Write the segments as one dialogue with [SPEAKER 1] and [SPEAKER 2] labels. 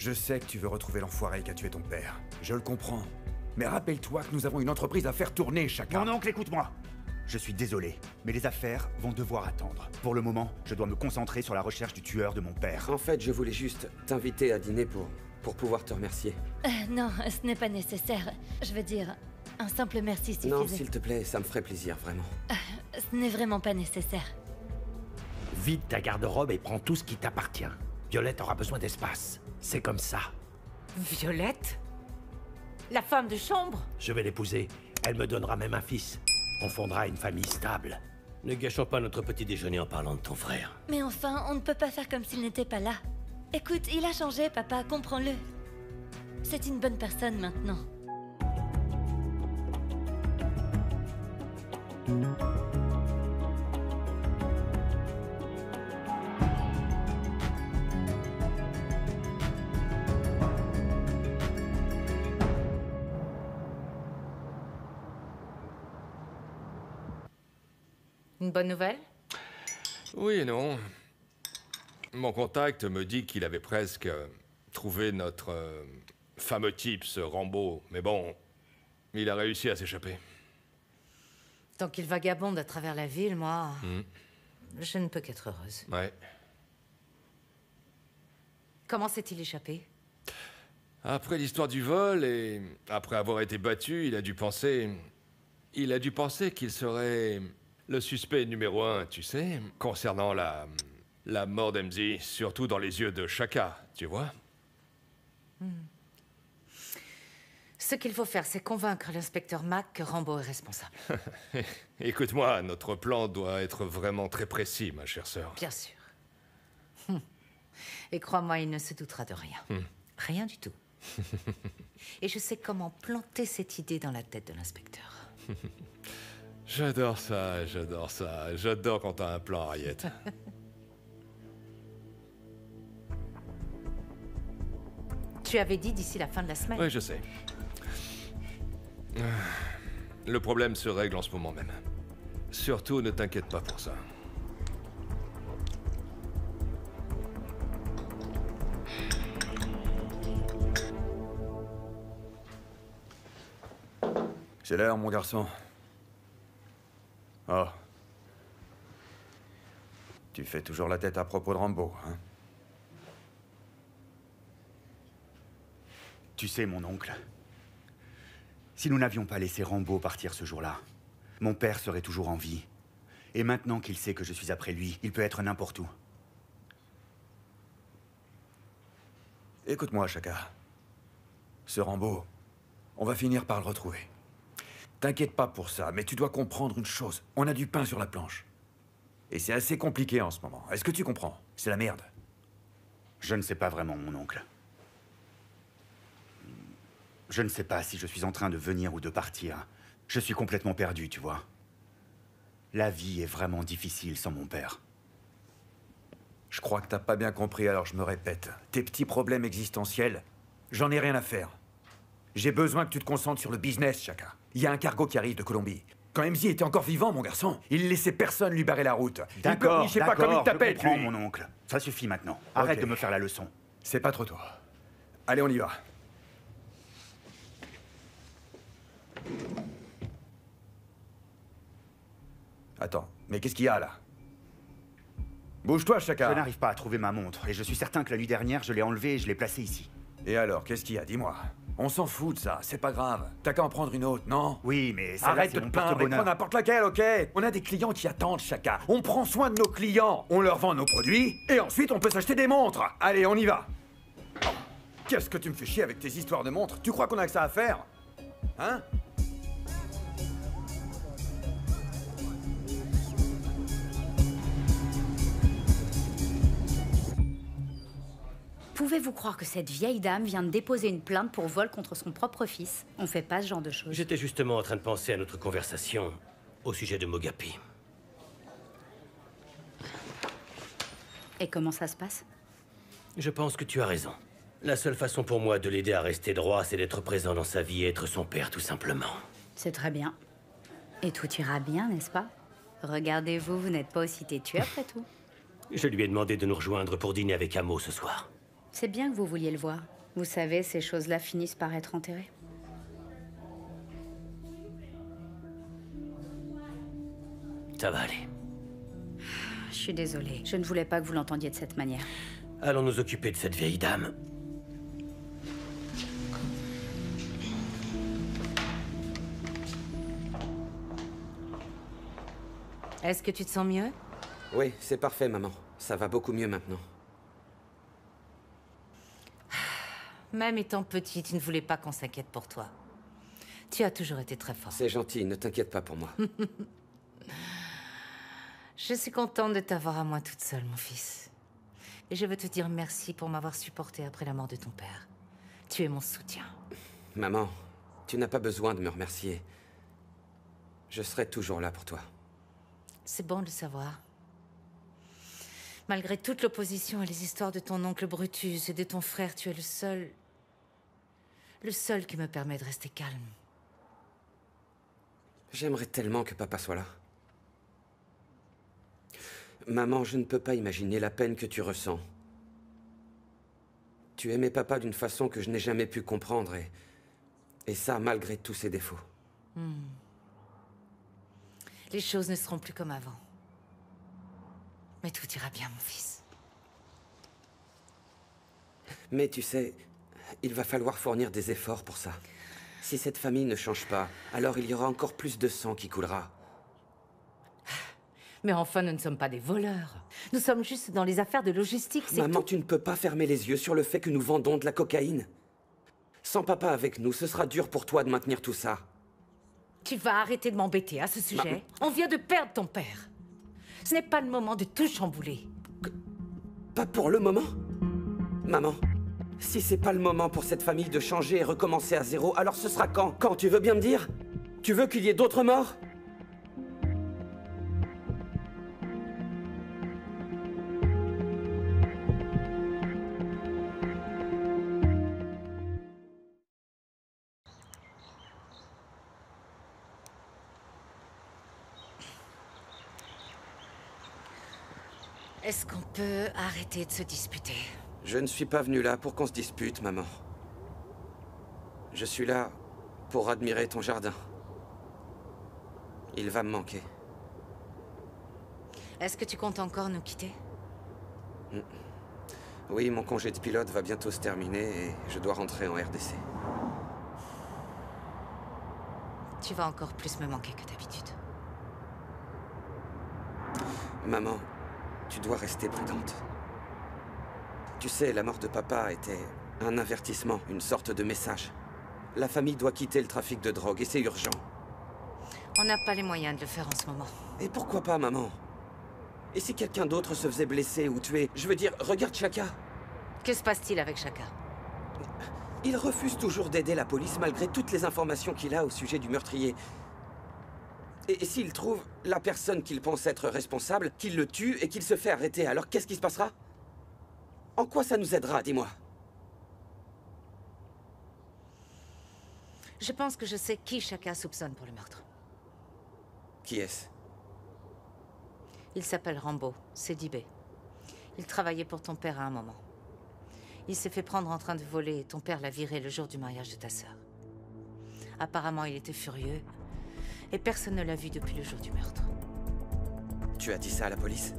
[SPEAKER 1] Je sais que tu veux retrouver l'enfoiré qui a tué ton père. Je le comprends. Mais rappelle-toi que nous avons une entreprise à faire tourner, chacun.
[SPEAKER 2] Mon oncle, écoute-moi. Je suis désolé, mais les affaires vont devoir attendre. Pour le moment, je dois me concentrer sur la recherche du tueur de mon père.
[SPEAKER 3] En fait, je voulais juste t'inviter à dîner pour pouvoir te remercier.
[SPEAKER 4] Non, ce n'est pas nécessaire. Je veux dire, un simple merci suffisait.
[SPEAKER 3] Non, s'il te plaît, ça me ferait plaisir, vraiment.
[SPEAKER 4] Ce n'est vraiment pas nécessaire.
[SPEAKER 5] Vide ta garde-robe et prends tout ce qui t'appartient. Violette aura besoin d'espace. C'est comme ça.
[SPEAKER 6] Violette? La femme de chambre?
[SPEAKER 5] Je vais l'épouser. Elle me donnera même un fils. On fondera une famille stable.
[SPEAKER 7] Ne gâchons pas notre petit déjeuner en parlant de ton frère.
[SPEAKER 4] Mais enfin, on ne peut pas faire comme s'il n'était pas là. Écoute, il a changé, papa, comprends-le. C'est une bonne personne maintenant.
[SPEAKER 6] Une bonne nouvelle?
[SPEAKER 8] Oui et non. Mon contact me dit qu'il avait presque trouvé notre fameux type, ce Rambo. Mais bon, il a réussi à s'échapper.
[SPEAKER 6] Tant qu'il vagabonde à travers la ville, moi, je ne peux qu'être heureuse.
[SPEAKER 8] Ouais.
[SPEAKER 6] Comment s'est-il échappé?
[SPEAKER 8] Après l'histoire du vol et après avoir été battu, il a dû penser qu'il serait le suspect numéro 1, tu sais, concernant la mort d'Emzy, surtout dans les yeux de Shaka, tu vois.
[SPEAKER 6] Ce qu'il faut faire, c'est convaincre l'inspecteur Mac que Rambo est responsable.
[SPEAKER 8] Écoute-moi, notre plan doit être vraiment très précis, ma chère sœur.
[SPEAKER 6] Bien sûr. Et crois-moi, il ne se doutera de rien. Rien du tout. Et je sais comment planter cette idée dans la tête de l'inspecteur.
[SPEAKER 8] J'adore ça, j'adore ça. J'adore quand t'as un plan, Harriet.
[SPEAKER 6] Tu avais dit d'ici la fin de la semaine.
[SPEAKER 8] Oui, je sais. Le problème se règle en ce moment même. Surtout, ne t'inquiète pas pour ça.
[SPEAKER 1] C'est l'heure, mon garçon. Oh. Tu fais toujours la tête à propos de Rambo, hein?
[SPEAKER 2] Tu sais, mon oncle, si nous n'avions pas laissé Rambo partir ce jour-là, mon père serait toujours en vie. Et maintenant qu'il sait que je suis après lui, il peut être n'importe où.
[SPEAKER 1] Écoute-moi, Shaka. Ce Rambo, on va finir par le retrouver. T'inquiète pas pour ça, mais tu dois comprendre une chose. On a du pain sur la planche. Et c'est assez compliqué en ce moment. Est-ce que tu comprends? C'est la merde.
[SPEAKER 2] Je ne sais pas vraiment, mon oncle. Je ne sais pas si je suis en train de venir ou de partir. Je suis complètement perdu, tu vois. La vie est vraiment difficile sans mon père.
[SPEAKER 1] Je crois que t'as pas bien compris, alors je me répète. Tes petits problèmes existentiels, j'en ai rien à faire. J'ai besoin que tu te concentres sur le business, Shaka. Il y a un cargo qui arrive de Colombie. Quand MZ était encore vivant, mon garçon, il laissait personne lui barrer la route.
[SPEAKER 2] D'accord,
[SPEAKER 1] je sais pas comment il t'appelle,
[SPEAKER 2] je comprends,
[SPEAKER 1] lui.
[SPEAKER 2] mon oncle. Ça suffit maintenant. Arrête de me faire la leçon.
[SPEAKER 1] C'est pas trop tôt. Allez, on y va. Attends, mais qu'est-ce qu'il y a, là? Bouge-toi, Shaka.
[SPEAKER 2] Je n'arrive pas à trouver ma montre, et je suis certain que la nuit dernière, je l'ai enlevée et je l'ai placée ici.
[SPEAKER 1] Et alors, qu'est-ce qu'il y a? Dis-moi. On s'en fout de ça, c'est pas grave. T'as qu'à en prendre une autre, non?
[SPEAKER 2] Oui, mais ça
[SPEAKER 1] arrête de te plaindre et prends n'importe laquelle, ok? On a des clients qui attendent, Shaka. On prend soin de nos clients. On leur vend nos produits, et ensuite on peut s'acheter des montres. Allez, on y va. Oh, qu'est-ce que tu me fais chier avec tes histoires de montres? Tu crois qu'on a que ça à faire? Hein?
[SPEAKER 9] Pouvez-vous croire que cette vieille dame vient de déposer une plainte pour vol contre son propre fils? On fait pas ce genre de choses.
[SPEAKER 7] J'étais justement en train de penser à notre conversation au sujet de Mogapi.
[SPEAKER 9] Et comment ça se passe?
[SPEAKER 7] Je pense que tu as raison. La seule façon pour moi de l'aider à rester droit, c'est d'être présent dans sa vie et être son père, tout simplement.
[SPEAKER 9] C'est très bien. Et tout ira bien, n'est-ce pas? Regardez-vous, vous n'êtes pas aussi têtu après tout.
[SPEAKER 7] Je lui ai demandé de nous rejoindre pour dîner avec Amo ce soir.
[SPEAKER 9] C'est bien que vous vouliez le voir. Vous savez, ces choses-là finissent par être enterrées.
[SPEAKER 7] Ça va aller.
[SPEAKER 9] Je suis désolée. Je ne voulais pas que vous l'entendiez de cette manière.
[SPEAKER 7] Allons nous occuper de cette vieille dame.
[SPEAKER 6] Est-ce que tu te sens mieux?
[SPEAKER 3] Oui, c'est parfait, maman. Ça va beaucoup mieux maintenant.
[SPEAKER 6] Même étant petit, tu ne voulais pas qu'on s'inquiète pour toi. Tu as toujours été très fort.
[SPEAKER 3] C'est gentil, ne t'inquiète pas pour moi.
[SPEAKER 6] Je suis contente de t'avoir à moi toute seule, mon fils. Et je veux te dire merci pour m'avoir supporté après la mort de ton père. Tu es mon soutien.
[SPEAKER 3] Maman, tu n'as pas besoin de me remercier. Je serai toujours là pour toi.
[SPEAKER 6] C'est bon de le savoir. Malgré toute l'opposition et les histoires de ton oncle Brutus et de ton frère, tu es le seul qui me permet de rester calme.
[SPEAKER 3] J'aimerais tellement que papa soit là. Maman, je ne peux pas imaginer la peine que tu ressens. Tu aimais papa d'une façon que je n'ai jamais pu comprendre et ça malgré tous ses défauts.
[SPEAKER 6] Les choses ne seront plus comme avant. Mais tout ira bien, mon fils.
[SPEAKER 3] Mais tu sais, il va falloir fournir des efforts pour ça. Si cette famille ne change pas, alors il y aura encore plus de sang qui coulera.
[SPEAKER 6] Mais enfin, nous ne sommes pas des voleurs. Nous sommes juste dans les affaires de logistique, c'est
[SPEAKER 3] Maman,
[SPEAKER 6] tout.
[SPEAKER 3] tu ne peux pas fermer les yeux sur le fait que nous vendons de la cocaïne. Sans papa avec nous, ce sera dur pour toi de maintenir tout ça.
[SPEAKER 6] Tu vas arrêter de m'embêter à ce sujet. On vient de perdre ton père. Ce n'est pas le moment de tout chambouler.
[SPEAKER 3] Pas pour le moment. Maman, si c'est pas le moment pour cette famille de changer et recommencer à zéro, alors ce sera quand? Quand, tu veux bien me dire? Tu veux qu'il y ait d'autres morts?
[SPEAKER 6] Est-ce qu'on peut arrêter de se disputer?
[SPEAKER 3] Je ne suis pas venu là pour qu'on se dispute, maman. Je suis là pour admirer ton jardin. Il va me manquer.
[SPEAKER 6] Est-ce que tu comptes encore nous quitter?
[SPEAKER 3] Oui, mon congé de pilote va bientôt se terminer et je dois rentrer en RDC.
[SPEAKER 6] Tu vas encore plus me manquer que d'habitude.
[SPEAKER 3] Maman, tu dois rester prudente. Tu sais, la mort de papa était un avertissement, une sorte de message. La famille doit quitter le trafic de drogue et c'est urgent.
[SPEAKER 6] On n'a pas les moyens de le faire en ce moment.
[SPEAKER 3] Et pourquoi pas, maman? Et si quelqu'un d'autre se faisait blesser ou tuer? Je veux dire, regarde Chaka.
[SPEAKER 6] Que se passe-t-il avec Chaka?
[SPEAKER 3] Il refuse toujours d'aider la police malgré toutes les informations qu'il a au sujet du meurtrier. Et s'il trouve la personne qu'il pense être responsable, qu'il le tue et qu'il se fait arrêter, alors qu'est-ce qui se passera? En quoi ça nous aidera, dis-moi?
[SPEAKER 6] Je pense que je sais qui Chaka soupçonne pour le meurtre.
[SPEAKER 3] Qui est-ce?
[SPEAKER 6] Il s'appelle Rambo, c'est Dibé. Il travaillait pour ton père à un moment. Il s'est fait prendre en train de voler et ton père l'a viré le jour du mariage de ta sœur. Apparemment, il était furieux et personne ne l'a vu depuis le jour du meurtre.
[SPEAKER 3] Tu as dit ça à la police?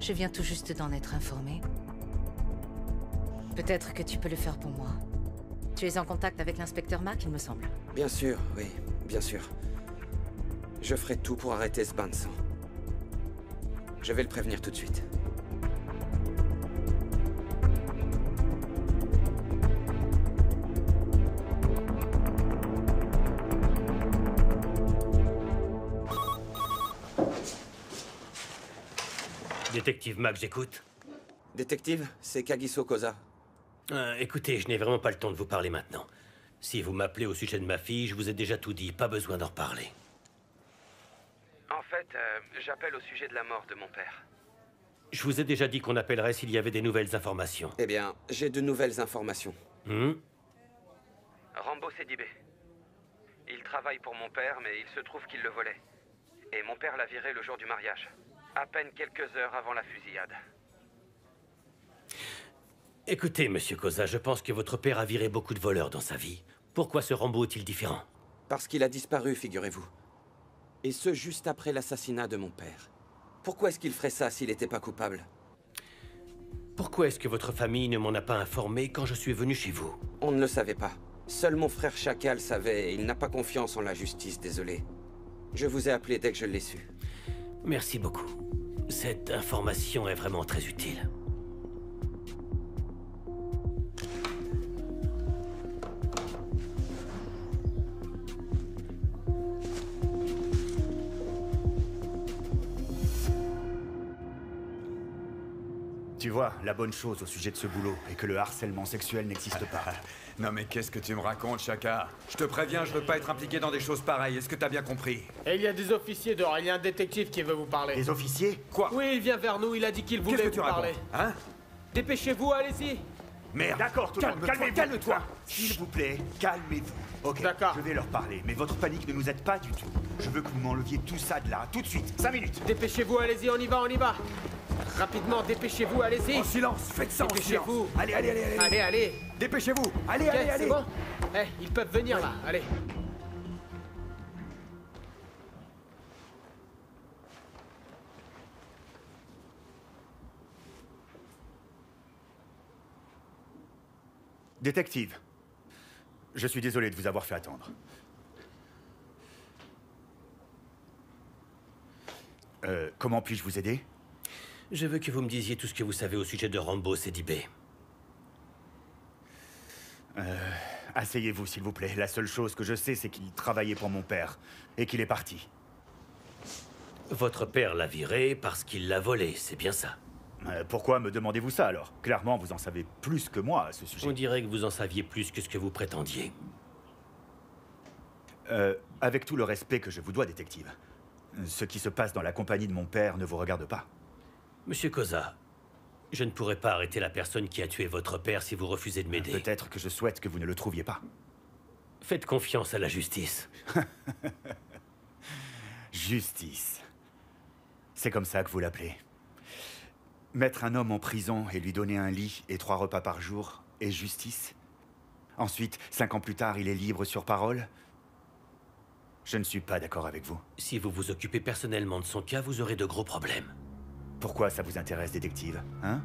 [SPEAKER 6] Je viens tout juste d'en être informée. Peut-être que tu peux le faire pour moi. Tu es en contact avec l'inspecteur Mack, il me semble.
[SPEAKER 3] Bien sûr, oui, bien sûr. Je ferai tout pour arrêter ce bain de sang. Je vais le prévenir tout de suite.
[SPEAKER 7] Détective Mack, j'écoute.
[SPEAKER 3] Détective, c'est Kagiso Koza.
[SPEAKER 7] Écoutez, je n'ai vraiment pas le temps de vous parler maintenant. Si vous m'appelez au sujet de ma fille, je vous ai déjà tout dit, pas besoin d'en reparler.
[SPEAKER 3] En fait, j'appelle au sujet de la mort de mon père.
[SPEAKER 7] Je vous ai déjà dit qu'on appellerait s'il y avait des nouvelles informations.
[SPEAKER 3] Eh bien, j'ai de nouvelles informations. Rambo Sedibé. Il travaille pour mon père, mais il se trouve qu'il le volait. Et mon père l'a viré le jour du mariage. À peine quelques heures avant la fusillade.
[SPEAKER 7] Écoutez, monsieur Koza, je pense que votre père a viré beaucoup de voleurs dans sa vie. Pourquoi ce Rambo est-il différent?
[SPEAKER 3] Parce qu'il a disparu, figurez-vous. Et ce, juste après l'assassinat de mon père. Pourquoi est-ce qu'il ferait ça s'il n'était pas coupable?
[SPEAKER 7] Pourquoi est-ce que votre famille ne m'en a pas informé quand je suis venu chez vous?
[SPEAKER 3] On ne le savait pas. Seul mon frère Chacal savait et il n'a pas confiance en la justice, désolé. Je vous ai appelé dès que je l'ai su.
[SPEAKER 7] Merci beaucoup. Cette information est vraiment très utile.
[SPEAKER 2] Tu vois, la bonne chose au sujet de ce boulot est que le harcèlement sexuel n'existe pas.
[SPEAKER 1] Non mais qu'est-ce que tu me racontes, Chaka? Je te préviens, je veux pas être impliqué dans des choses pareilles, est-ce que t'as bien compris?
[SPEAKER 10] Et il y a des officiers dehors, il y a un détective qui veut vous parler.
[SPEAKER 2] Les officiers?
[SPEAKER 1] Quoi?
[SPEAKER 10] Oui, il vient vers nous, il a dit qu'il voulait
[SPEAKER 1] Qu'est-ce
[SPEAKER 10] vous
[SPEAKER 1] que tu
[SPEAKER 10] parler.
[SPEAKER 1] racontes? Hein?
[SPEAKER 10] Dépêchez-vous, allez-y.
[SPEAKER 1] Merde!
[SPEAKER 2] D'accord, tout le monde, calmez-vous.
[SPEAKER 1] Calme-toi!
[SPEAKER 2] S'il vous plaît, calmez-vous. Ok,
[SPEAKER 10] D'accord.
[SPEAKER 2] je vais leur parler, mais votre panique ne nous aide pas du tout. Je veux que vous m'enleviez tout ça de là, tout de suite. 5 minutes.
[SPEAKER 10] Dépêchez-vous, allez-y, on y va, on y va. Rapidement, dépêchez-vous, allez-y.
[SPEAKER 1] En silence, faites ça en silence!
[SPEAKER 10] Dépêchez-vous.
[SPEAKER 1] Allez, allez, allez, allez!
[SPEAKER 10] Allez, allez.
[SPEAKER 1] Dépêchez-vous! Allez,
[SPEAKER 10] Ok,
[SPEAKER 1] allez,
[SPEAKER 10] c'est
[SPEAKER 1] allez!
[SPEAKER 10] bon. Eh, ils peuvent venir là, allez.
[SPEAKER 2] Détective, je suis désolé de vous avoir fait attendre. Comment puis-je vous aider?
[SPEAKER 7] Je veux que vous me disiez tout ce que vous savez au sujet de Rambo Sedibé.
[SPEAKER 2] Asseyez-vous, s'il vous plaît. La seule chose que je sais, c'est qu'il travaillait pour mon père et qu'il est parti.
[SPEAKER 7] Votre père l'a viré parce qu'il l'a volé, c'est bien ça?
[SPEAKER 2] Pourquoi me demandez-vous ça, alors? Clairement, vous en savez plus que moi à ce sujet.
[SPEAKER 7] On dirait que vous en saviez plus que ce que vous prétendiez.
[SPEAKER 2] Avec tout le respect que je vous dois, détective, ce qui se passe dans la compagnie de mon père ne vous regarde pas.
[SPEAKER 7] Monsieur Koza, je ne pourrai pas arrêter la personne qui a tué votre père si vous refusez de m'aider.
[SPEAKER 2] Peut-être que je souhaite que vous ne le trouviez pas.
[SPEAKER 7] Faites confiance à la justice.
[SPEAKER 2] Justice. C'est comme ça que vous l'appelez. Mettre un homme en prison et lui donner un lit et 3 repas par jour est justice. Ensuite, 5 ans plus tard, il est libre sur parole. Je ne suis pas d'accord avec vous.
[SPEAKER 7] Si vous vous occupez personnellement de son cas, vous aurez de gros problèmes.
[SPEAKER 2] Pourquoi ça vous intéresse, détective, hein?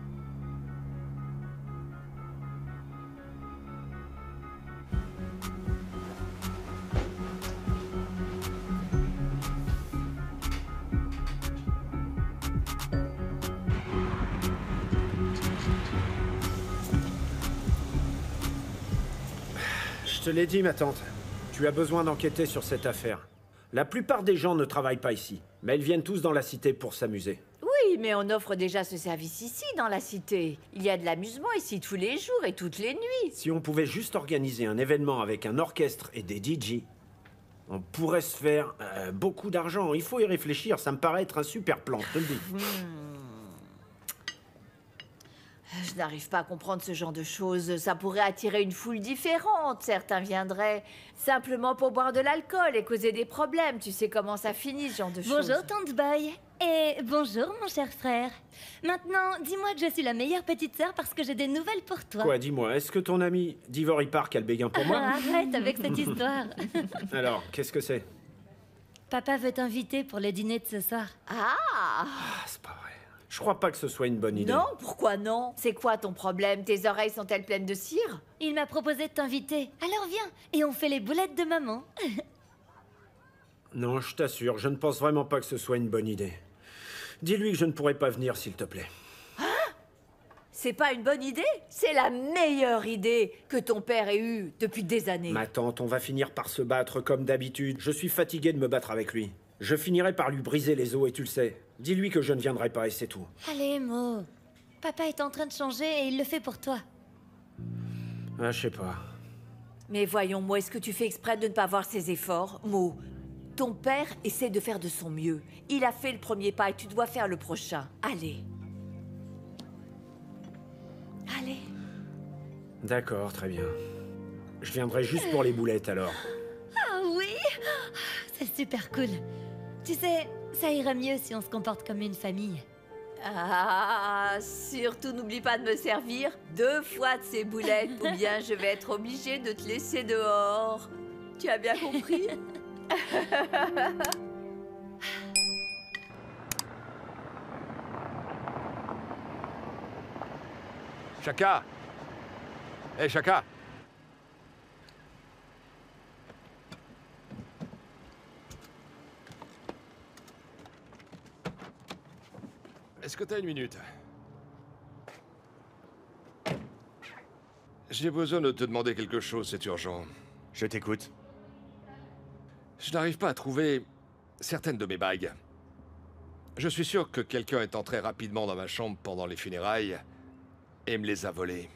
[SPEAKER 5] Je te l'ai dit, ma tante. Tu as besoin d'enquêter sur cette affaire. La plupart des gens ne travaillent pas ici, mais ils viennent tous dans la cité pour s'amuser.
[SPEAKER 11] Oui, mais on offre déjà ce service ici, dans la cité. Il y a de l'amusement ici tous les jours et toutes les nuits.
[SPEAKER 5] Si on pouvait juste organiser un événement avec un orchestre et des DJ, on pourrait se faire beaucoup d'argent. Il faut y réfléchir, ça me paraît être un super plan, je te le dis.
[SPEAKER 11] Je n'arrive pas à comprendre ce genre de choses. Ça pourrait attirer une foule différente. Certains viendraient simplement pour boire de l'alcool et causer des problèmes. Tu sais comment ça finit, ce genre de choses.
[SPEAKER 4] Bonjour, Tante Boy. Et bonjour, mon cher frère. Maintenant, dis-moi que je suis la meilleure petite sœur parce que j'ai des nouvelles pour toi.
[SPEAKER 5] Quoi, dis-moi, est-ce que ton ami d'Ivory Park a le béguin pour moi?
[SPEAKER 4] Arrête avec cette histoire.
[SPEAKER 5] Alors, qu'est-ce que c'est?
[SPEAKER 4] Papa veut t'inviter pour le dîner de ce soir.
[SPEAKER 11] Ah!
[SPEAKER 5] C'est pas vrai. Je crois pas que ce soit une bonne idée.
[SPEAKER 11] Non, pourquoi non? C'est quoi ton problème? Tes oreilles sont-elles pleines de cire?
[SPEAKER 4] Il m'a proposé de t'inviter. Alors viens, et on fait les boulettes de maman.
[SPEAKER 5] Non, je t'assure, je ne pense vraiment pas que ce soit une bonne idée. Dis-lui que je ne pourrai pas venir, s'il te plaît.
[SPEAKER 11] C'est pas une bonne idée? C'est la meilleure idée que ton père ait eue depuis des années.
[SPEAKER 5] Ma tante, on va finir par se battre comme d'habitude. Je suis fatigué de me battre avec lui. Je finirai par lui briser les os et tu le sais. Dis-lui que je ne viendrai pas et c'est tout.
[SPEAKER 4] Allez, Mo. Papa est en train de changer et il le fait pour toi.
[SPEAKER 5] Ah, je sais pas.
[SPEAKER 11] Mais voyons, moi, est-ce que tu fais exprès de ne pas voir ses efforts? Mo, ton père essaie de faire de son mieux. Il a fait le premier pas et tu dois faire le prochain. Allez. Allez.
[SPEAKER 5] D'accord, très bien. Je viendrai juste pour les boulettes alors.
[SPEAKER 4] Ah oui! C'est super cool. Tu sais, ça ira mieux si on se comporte comme une famille.
[SPEAKER 11] Ah, surtout n'oublie pas de me servir 2 fois de ces boulettes ou bien je vais être obligée de te laisser dehors. Tu as bien compris?
[SPEAKER 8] Chaka! Hé, Chaka! Est-ce que t'as une minute? J'ai besoin de te demander quelque chose, c'est urgent.
[SPEAKER 2] Je t'écoute.
[SPEAKER 8] Je n'arrive pas à trouver certaines de mes bagues. Je suis sûr que quelqu'un est entré rapidement dans ma chambre pendant les funérailles et me les a volées.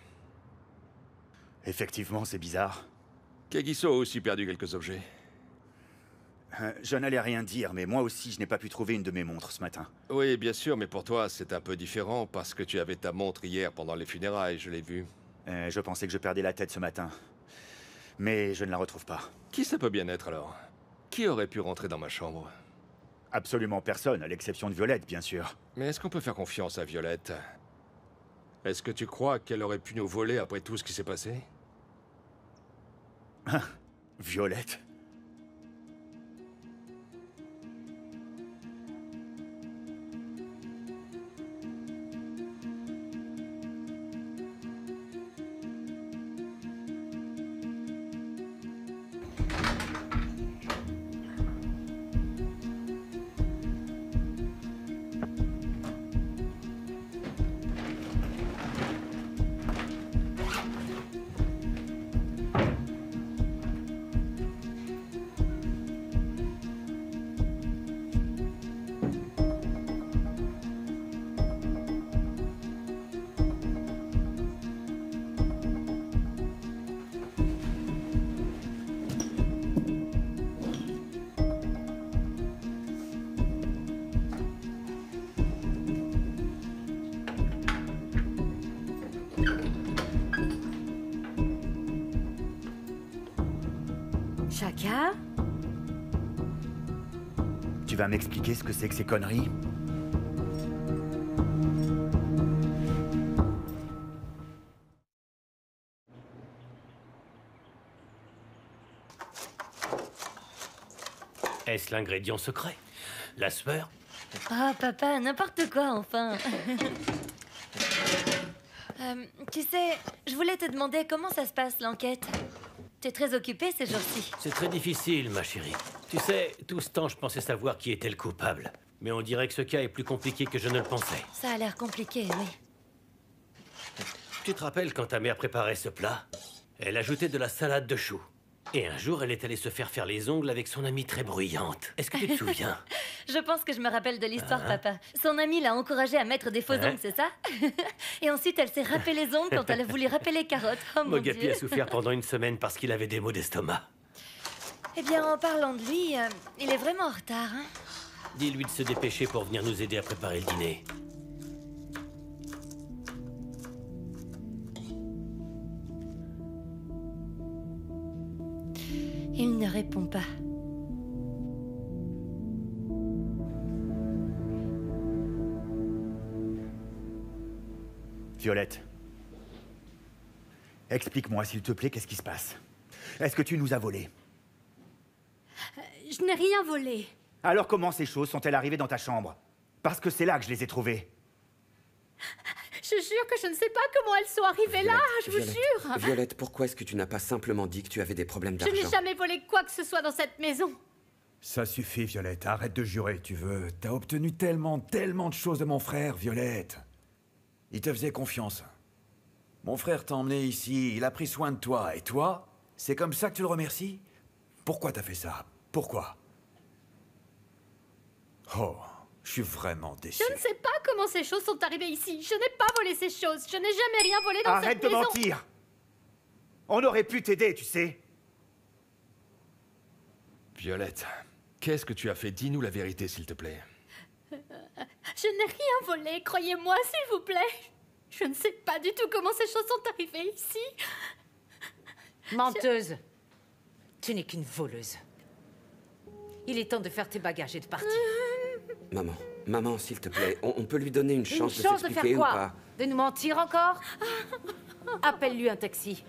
[SPEAKER 2] Effectivement, c'est bizarre.
[SPEAKER 8] Kegiso a aussi perdu quelques objets.
[SPEAKER 2] Je n'allais rien dire, mais moi aussi, je n'ai pas pu trouver une de mes montres ce matin.
[SPEAKER 8] Oui, bien sûr, mais pour toi, c'est un peu différent parce que tu avais ta montre hier pendant les funérailles, je l'ai vue.
[SPEAKER 2] Je pensais que je perdais la tête ce matin. Mais je ne la retrouve pas.
[SPEAKER 8] Qui ça peut bien être alors? Qui aurait pu rentrer dans ma chambre?
[SPEAKER 2] Absolument personne, à l'exception de Violette, bien sûr.
[SPEAKER 8] Mais est-ce qu'on peut faire confiance à Violette? Est-ce que tu crois qu'elle aurait pu nous voler après tout ce qui s'est passé?
[SPEAKER 2] Violette?
[SPEAKER 9] Chaka?
[SPEAKER 2] Tu vas m'expliquer ce que c'est que ces conneries?
[SPEAKER 7] Est-ce l'ingrédient secret? La sueur?
[SPEAKER 4] Oh, papa, n'importe quoi, enfin. Tu sais, je voulais te demander comment ça se passe, l'enquête. T'es très occupée ces jours-ci.
[SPEAKER 7] C'est très difficile, ma chérie. Tu sais, tout ce temps, je pensais savoir qui était le coupable. Mais on dirait que ce cas est plus compliqué que je ne le pensais.
[SPEAKER 4] Ça a l'air compliqué, oui.
[SPEAKER 7] Tu te rappelles quand ta mère préparait ce plat? Elle ajoutait de la salade de choux. Et un jour, elle est allée se faire les ongles avec son amie très bruyante. Est-ce que tu te souviens?
[SPEAKER 4] Je pense que je me rappelle de l'histoire, papa. Son amie l'a encouragée à mettre des faux ongles, c'est ça? Et ensuite, elle s'est râpé les ongles quand elle a voulu râper les carottes. Oh mon
[SPEAKER 7] Mogapi
[SPEAKER 4] Dieu.
[SPEAKER 7] a souffert pendant une semaine parce qu'il avait des maux d'estomac.
[SPEAKER 4] Eh bien, en parlant de lui, il est vraiment en retard, hein?
[SPEAKER 7] Dis-lui de se dépêcher pour venir nous aider à préparer le dîner.
[SPEAKER 4] Il ne répond pas.
[SPEAKER 2] Violette. Explique-moi, s'il te plaît, qu'est-ce qui se passe? Est-ce que tu nous as volés?
[SPEAKER 9] Je n'ai rien volé.
[SPEAKER 2] Alors comment ces choses sont-elles arrivées dans ta chambre? Parce que c'est là que je les ai trouvées.
[SPEAKER 9] Je jure que je ne sais pas comment elles sont arrivées là, je vous jure.
[SPEAKER 3] Violette, pourquoi est-ce que tu n'as pas simplement dit que tu avais des problèmes
[SPEAKER 9] Je
[SPEAKER 3] d'argent?
[SPEAKER 9] n'ai jamais volé quoi que ce soit dans cette maison.
[SPEAKER 1] Ça suffit, Violette. Arrête de jurer, tu veux. T'as obtenu tellement de choses de mon frère, Violette. Il te faisait confiance. Mon frère t'a emmené ici, il a pris soin de toi. Et toi, c'est comme ça que tu le remercies? Pourquoi t'as fait ça? Pourquoi? Oh, je suis vraiment déçu.
[SPEAKER 9] Je ne sais pas comment ces choses sont arrivées ici. Je n'ai pas volé ces choses. Je n'ai jamais rien volé dans
[SPEAKER 2] Arrête
[SPEAKER 9] cette
[SPEAKER 2] de
[SPEAKER 9] maison.
[SPEAKER 2] mentir! On aurait pu t'aider, tu sais.
[SPEAKER 8] Violette, qu'est-ce que tu as fait? Dis-nous la vérité, s'il te plaît.
[SPEAKER 9] Je n'ai rien volé, croyez-moi, s'il vous plaît. Je ne sais pas du tout comment ces choses sont arrivées ici.
[SPEAKER 6] Menteuse. Tu n'es qu'une voleuse. Il est temps de faire tes bagages et de partir.
[SPEAKER 3] Maman, Maman, s'il te plaît, on peut lui donner une chance
[SPEAKER 6] Une chance de
[SPEAKER 3] s'expliquer
[SPEAKER 6] faire
[SPEAKER 3] ou
[SPEAKER 6] quoi?
[SPEAKER 3] pas?
[SPEAKER 6] De nous mentir encore? Appelle-lui un taxi.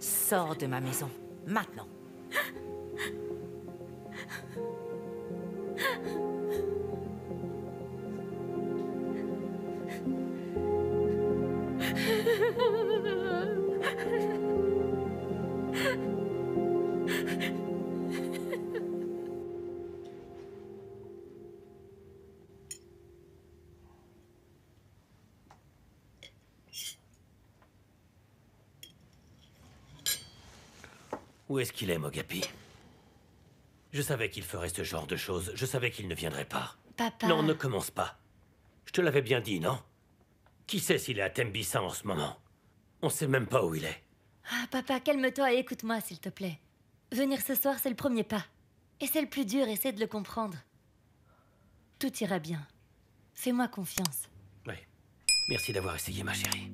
[SPEAKER 6] Sors de ma maison, maintenant.
[SPEAKER 7] Où est-ce qu'il est, Mogapi? Je savais qu'il ferait ce genre de choses. Je savais qu'il ne viendrait pas.
[SPEAKER 4] Papa...
[SPEAKER 7] Non, ne commence pas. Je te l'avais bien dit, non? Qui sait s'il est à Tembissa en ce moment? On sait même pas où il est.
[SPEAKER 4] Ah, papa, calme-toi et écoute-moi, s'il te plaît. Venir ce soir, c'est le premier pas. Et c'est le plus dur, essaie de le comprendre. Tout ira bien. Fais-moi confiance.
[SPEAKER 7] Oui. Merci d'avoir essayé, ma chérie.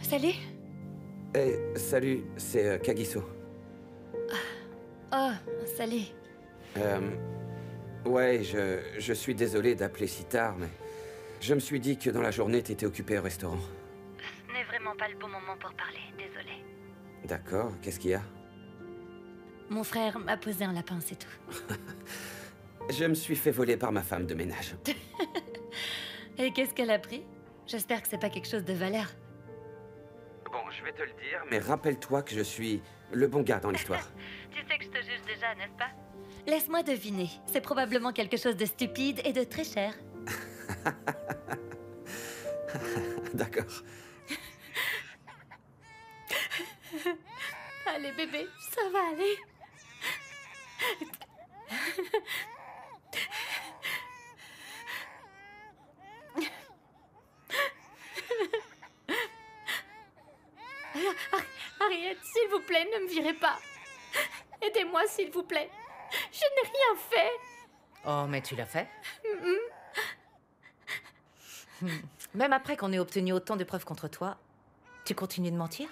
[SPEAKER 4] Salut.
[SPEAKER 3] Salut, c'est Kagiso.
[SPEAKER 4] Oh, salut.
[SPEAKER 3] Ouais, je suis désolé d'appeler si tard, mais je me suis dit que dans la journée, t'étais occupé au restaurant.
[SPEAKER 4] Ce n'est vraiment pas le bon moment pour parler, désolé.
[SPEAKER 3] D'accord, qu'est-ce qu'il y a?
[SPEAKER 4] Mon frère m'a posé un lapin, c'est tout.
[SPEAKER 3] Je me suis fait voler par ma femme de ménage.
[SPEAKER 4] Et qu'est-ce qu'elle a pris? J'espère que c'est pas quelque chose de valeur.
[SPEAKER 3] Bon, je vais te le dire, mais rappelle-toi que je suis le bon gars dans l'histoire.
[SPEAKER 4] Tu sais que je te juge déjà, n'est-ce pas? Laisse-moi deviner. C'est probablement quelque chose de stupide et de très cher.
[SPEAKER 3] D'accord.
[SPEAKER 9] Allez, bébé, ça va aller. Harriet, s'il vous plaît, ne me virez pas. Aidez-moi, s'il vous plaît. Je n'ai rien fait.
[SPEAKER 6] Oh, mais tu l'as fait? Même après qu'on ait obtenu autant de preuves contre toi, tu continues de mentir?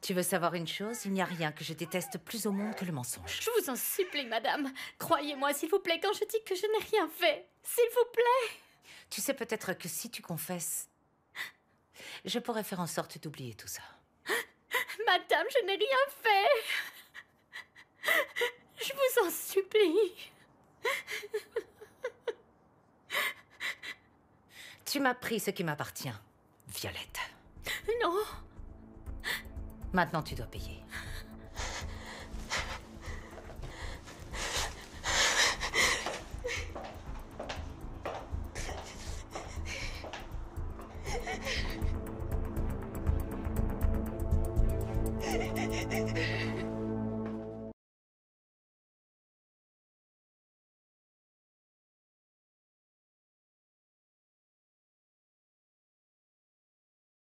[SPEAKER 6] Tu veux savoir une chose? Il n'y a rien que je déteste plus au monde que le mensonge.
[SPEAKER 9] Je vous en supplie, madame. Croyez-moi, s'il vous plaît, quand je dis que je n'ai rien fait. S'il vous plaît.
[SPEAKER 6] Tu sais peut-être que si tu confesses, je pourrais faire en sorte d'oublier tout ça.
[SPEAKER 9] Madame, je n'ai rien fait. Je vous en supplie.
[SPEAKER 6] Tu m'as pris ce qui m'appartient, Violette.
[SPEAKER 9] Non.
[SPEAKER 6] Maintenant, tu dois payer.